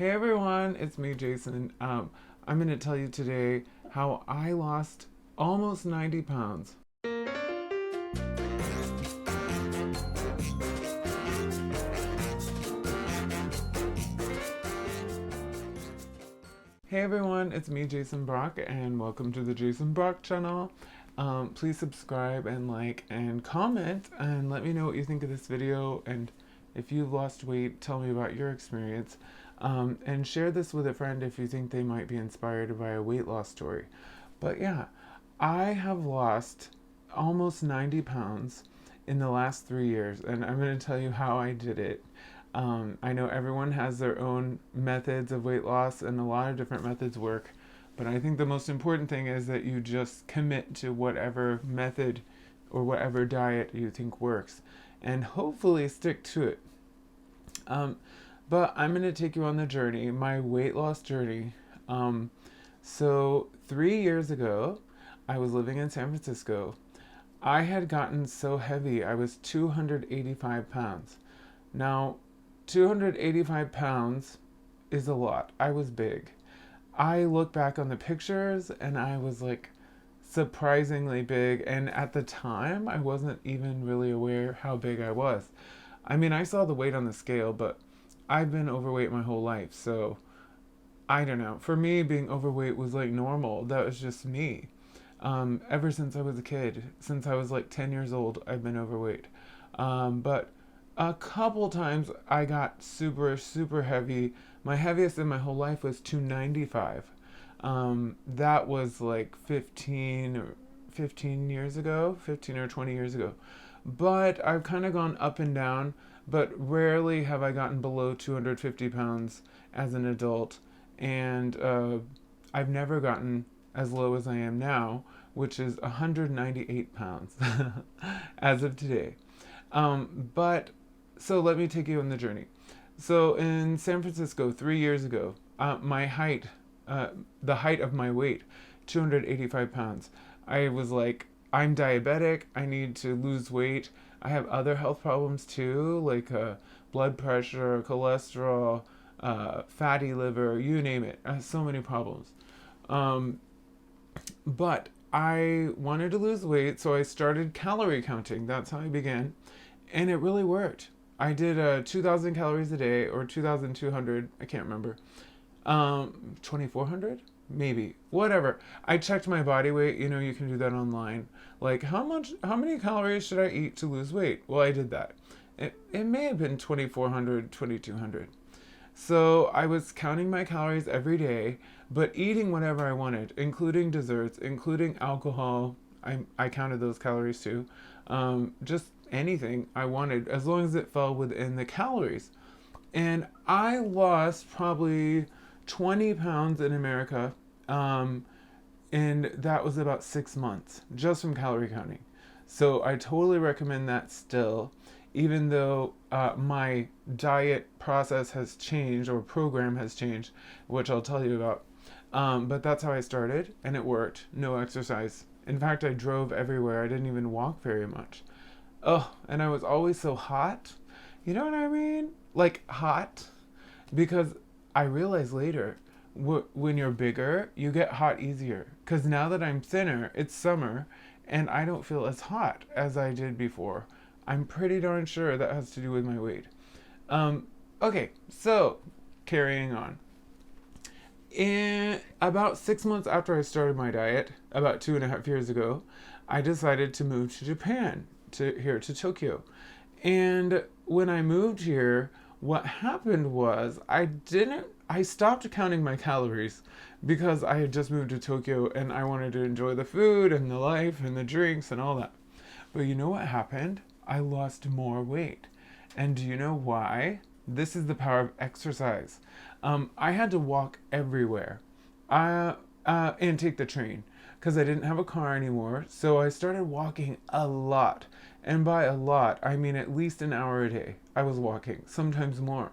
Hey everyone, it's me, Jason. I'm going to tell you today how I lost almost 90 pounds. Hey everyone, it's me, Jason Brock, and welcome to the Jason Brock channel. Please subscribe and like and comment and let me know what you think of this video. And if you've lost weight, tell me about your experience. And share this with a friend if you think they might be inspired by a weight loss story. But yeah, I have lost almost 90 pounds in the last 3 years, and I'm going to tell you how I did it. I know everyone has their own methods of weight loss, and a lot of different methods work. But I think the most important thing is that you just commit to whatever method or whatever diet you think works, and hopefully stick to it. Um, but I'm going to take you on the journey, my weight loss journey. So 3 years ago, I was living in San Francisco. I had gotten so heavy, I was 285 pounds. Now, 285 pounds is a lot. I was big. I look back on the pictures and I was like surprisingly big. And at the time, I wasn't even really aware how big I was. I mean, I saw the weight on the scale, but I've been overweight my whole life. So I don't know. For me, being overweight was like normal. That was just me. Ever since I was a kid, since I was like 10 years old, I've been overweight. But a couple times I got super, super heavy. My heaviest in my whole life was 295. That was like 15 years ago, 15 or 20 years ago. But I've kind of gone up and down, but rarely have I gotten below 250 pounds as an adult. And I've never gotten as low as I am now, which is 198 pounds as of today. But so let me take you on the journey. So in San Francisco, 3 years ago, my height, the height of my weight, 285 pounds. I was like, I'm diabetic. I need to lose weight. I have other health problems too, like blood pressure, cholesterol, fatty liver, you name it. I have so many problems. Um, but I wanted to lose weight, so I started calorie counting. That's how I began. And it really worked. I did 2,000 calories a day or 2,200, I can't remember. 2,400? Maybe. Whatever. I checked my body weight. You know, you can do that online. Like, how many calories should I eat to lose weight? Well, I did that. It may have been 2,400, 2,200. So I was counting my calories every day, but eating whatever I wanted, including desserts, including alcohol. I counted those calories too. Just anything I wanted, as long as it fell within the calories. And I lost probably 20 pounds in America, and that was about 6 months just from calorie counting. So I totally recommend that still, even though my diet process has changed or program has changed, which I'll tell you about. But that's how I started, and it worked. No exercise. In fact, I drove everywhere. I didn't even walk very much. Oh, and I was always so hot. You know what I mean? Like hot. Because I realized later, when you're bigger, you get hot easier. Because now that I'm thinner, it's summer, and I don't feel as hot as I did before. I'm pretty darn sure that has to do with my weight. Um, okay, so carrying on. In about 6 months after I started my diet, about 2.5 years ago, I decided to move to Japan, to Tokyo. And when I moved here, what happened was I stopped counting my calories because I had just moved to Tokyo and I wanted to enjoy the food and the life and the drinks and all that. But you know what happened? I lost more weight. And do you know why? This is the power of exercise. I had to walk everywhere and take the train because I didn't have a car anymore. So I started walking a lot. And by a lot, I mean at least an hour a day. I was walking, sometimes more.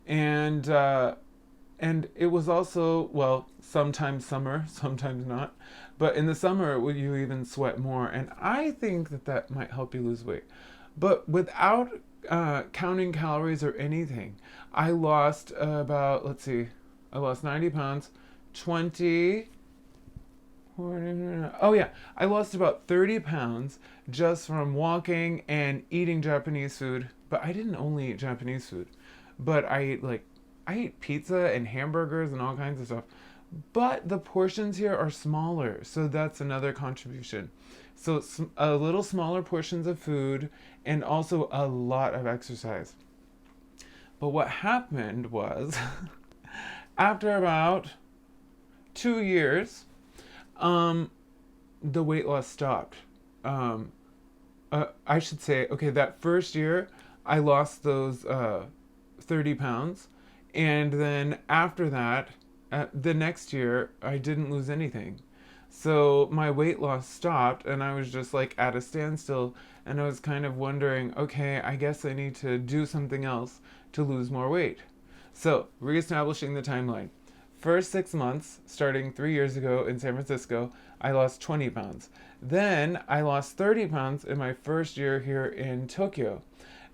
And and it was also, well, sometimes summer, sometimes not. But in the summer, you even sweat more. And I think that that might help you lose weight. But without counting calories or anything. I lost about, let's see, I lost 90 pounds, 20, oh yeah, I lost about 30 pounds just from walking and eating Japanese food. But I didn't only eat Japanese food, but I ate pizza and hamburgers and all kinds of stuff. But the portions here are smaller, so that's another contribution. So a little smaller portions of food and also a lot of exercise. But what happened was, after about 2 years, um, the weight loss stopped. Um, I should say, okay, that first year, I lost those 30 pounds. And then after that, the next year, I didn't lose anything. So my weight loss stopped, and I was just like at a standstill. And I was kind of wondering, okay, I guess I need to do something else to lose more weight. So, reestablishing the timeline. First 6 months, starting 3 years ago in San Francisco, I lost 20 pounds. Then I lost 30 pounds in my first year here in Tokyo.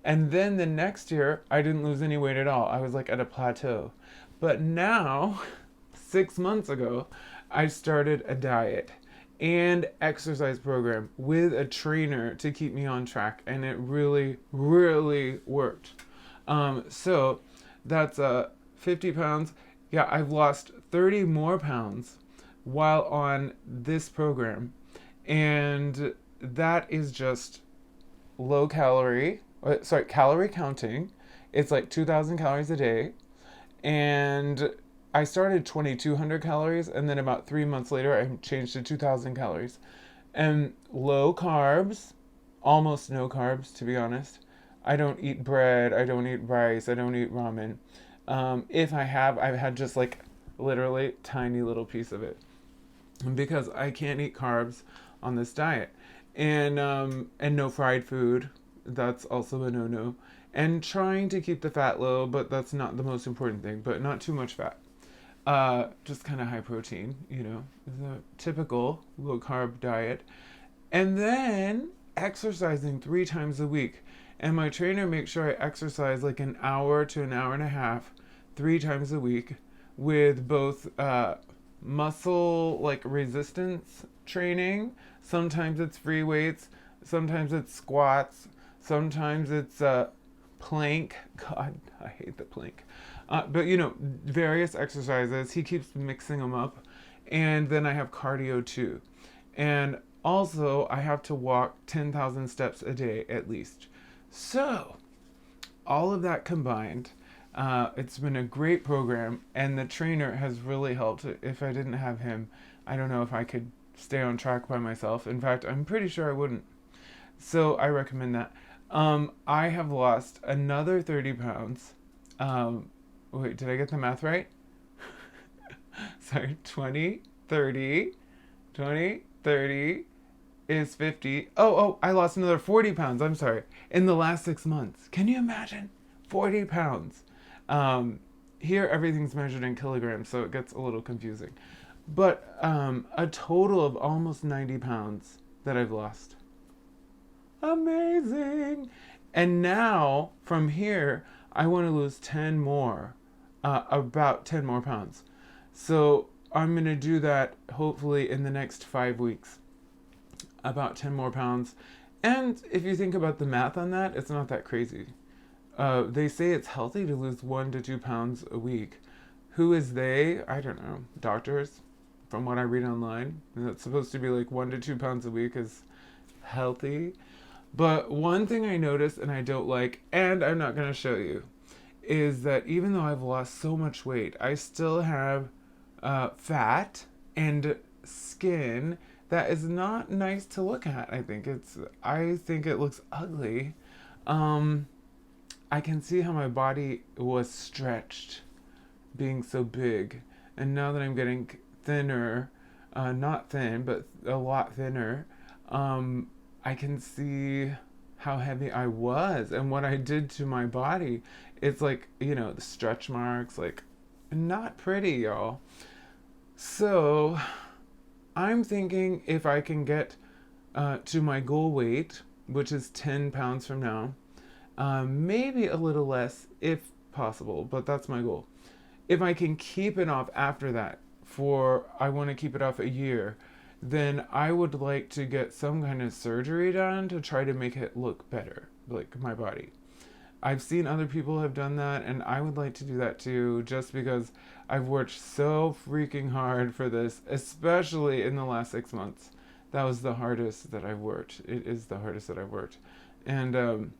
And then the next year, I didn't lose any weight at all. I was like at a plateau. But now, 6 months ago, I started a diet and exercise program with a trainer to keep me on track. And it really, really worked. So that's 50 pounds. Yeah, I've lost 30 more pounds while on this program. And that is just low calorie, calorie counting. It's like 2,000 calories a day. And I started 2,200 calories, and then about 3 months later, I changed to 2,000 calories. And low carbs, almost no carbs, to be honest. I don't eat bread, I don't eat rice, I don't eat ramen. If I have, I've had just like literally tiny little piece of it because I can't eat carbs on this diet, and no fried food. That's also a no-no. And trying to keep the fat low, but that's not the most important thing. But not too much fat. Just kind of high protein, the typical low carb diet. And then exercising 3 times a week. And my trainer makes sure I exercise like an hour to an hour and a half, 3 times a week, with both muscle like resistance training. Sometimes it's free weights, sometimes it's squats, sometimes it's plank. God, I hate the plank. But various exercises. He keeps mixing them up. And then I have cardio too. And also, I have to walk 10,000 steps a day at least. So, all of that combined, it's been a great program, and the trainer has really helped. If I didn't have him, I don't know if I could stay on track by myself. In fact, I'm pretty sure I wouldn't. So, I recommend that. I have lost another 30 pounds. Wait, did I get the math right? Sorry, 20, 30, 20, 30 is 50. Oh, I lost another 40 pounds. I'm sorry. In the last 6 months. Can you imagine? 40 pounds. Here, everything's measured in kilograms, so it gets a little confusing. But a total of almost 90 pounds that I've lost. Amazing. And now, from here, I want to lose 10 more. About 10 more pounds. So I'm going to do that hopefully in the next 5 weeks. About 10 more pounds. And if you think about the math on that, it's not that crazy. They say it's healthy to lose 1 to 2 pounds a week. Who is they? I don't know. Doctors, from what I read online. And it's supposed to be like 1 to 2 pounds a week is healthy. But one thing I noticed and I don't like, and I'm not going to show you, is that even though I've lost so much weight, I still have fat and skin that is not nice to look at. I think it looks ugly. I can see how my body was stretched being so big. And now that I'm getting thinner, not thin, but a lot thinner, I can see how heavy I was and what I did to my body. It's like, the stretch marks, like, not pretty, y'all. So, I'm thinking if I can get to my goal weight, which is 10 pounds from now, maybe a little less if possible, but that's my goal. If I can keep it off after that, I want to keep it off a year, then I would like to get some kind of surgery done to try to make it look better, like my body. I've seen other people have done that, and I would like to do that too, just because I've worked so freaking hard for this, especially in the last 6 months. That was the hardest that I've worked. It is the hardest that I've worked. And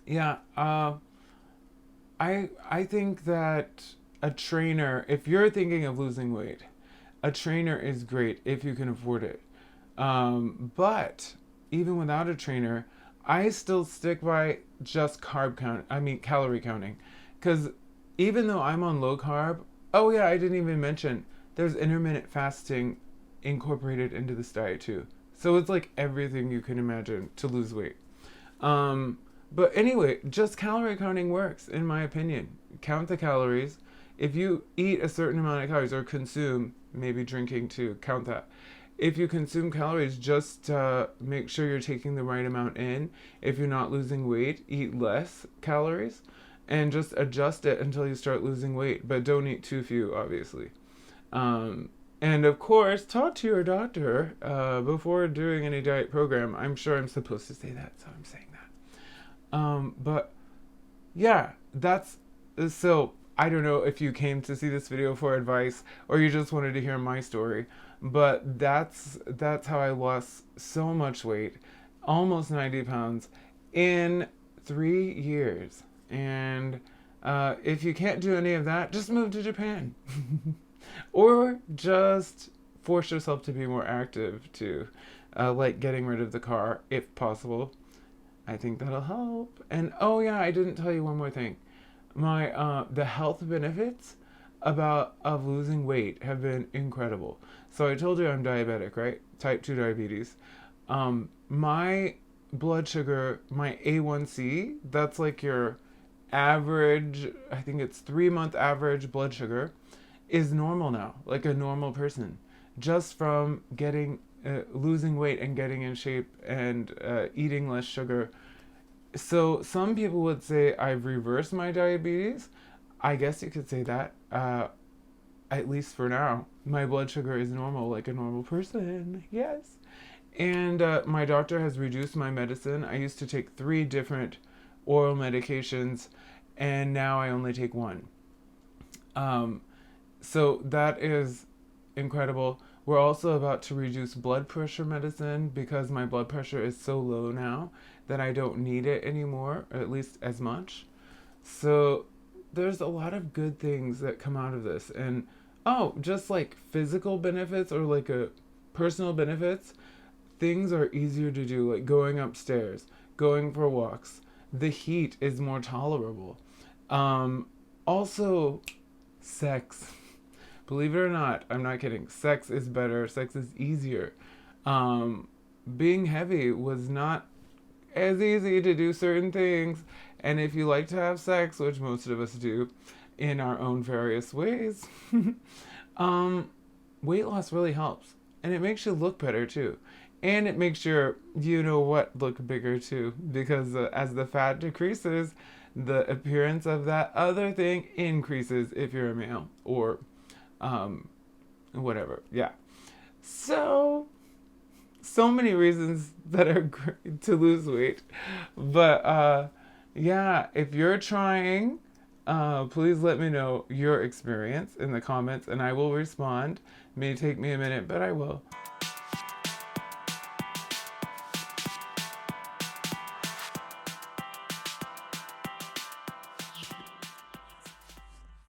yeah, I think that a trainer, if you're thinking of losing weight, a trainer is great if you can afford it. But even without a trainer, I still stick by just calorie counting. Because even though I'm on low carb, oh yeah, I didn't even mention there's intermittent fasting incorporated into this diet too. So it's like everything you can imagine to lose weight. But anyway, just calorie counting works, in my opinion. Count the calories. If you eat a certain amount of calories or consume, maybe drinking too, count that. If you consume calories, just make sure you're taking the right amount in. If you're not losing weight, eat less calories and just adjust it until you start losing weight. But don't eat too few, obviously. And of course, talk to your doctor before doing any diet program. I'm sure I'm supposed to say that, so I'm saying that. But yeah, so I don't know if you came to see this video for advice or you just wanted to hear my story, but that's how I lost so much weight, almost 90 pounds in 3 years. And if you can't do any of that, just move to Japan. Or just force yourself to be more active too, like getting rid of the car if possible. I think that'll help. And oh yeah, I didn't tell you one more thing. The health benefits of losing weight have been incredible. So I told you I'm diabetic, right? Type 2 diabetes. My blood sugar, my A1C, that's like your average, I think it's 3-month average blood sugar, is normal now, like a normal person, just from losing weight and getting in shape and eating less sugar. So some people would say I've reversed my diabetes. I guess you could say that. At least for now, my blood sugar is normal, like a normal person. Yes. And my doctor has reduced my medicine. I used to take 3 different oral medications, and now I only take 1. So that is incredible. We're also about to reduce blood pressure medicine because my blood pressure is so low now that I don't need it anymore, or at least as much. So there's a lot of good things that come out of this. And just like physical benefits or like a personal benefits, things are easier to do, like going upstairs, going for walks. The heat is more tolerable. Also, sex. Believe it or not, I'm not kidding. Sex is better. Sex is easier. Being heavy was not as easy to do certain things. And if you like to have sex, which most of us do, in our own various ways, weight loss really helps. And it makes you look better too. And it makes your, look bigger too. Because as the fat decreases, the appearance of that other thing increases if you're a male or whatever. Yeah. So many reasons that are great to lose weight. But yeah, if you're trying, please let me know your experience in the comments and I will respond. May take me a minute, but I will.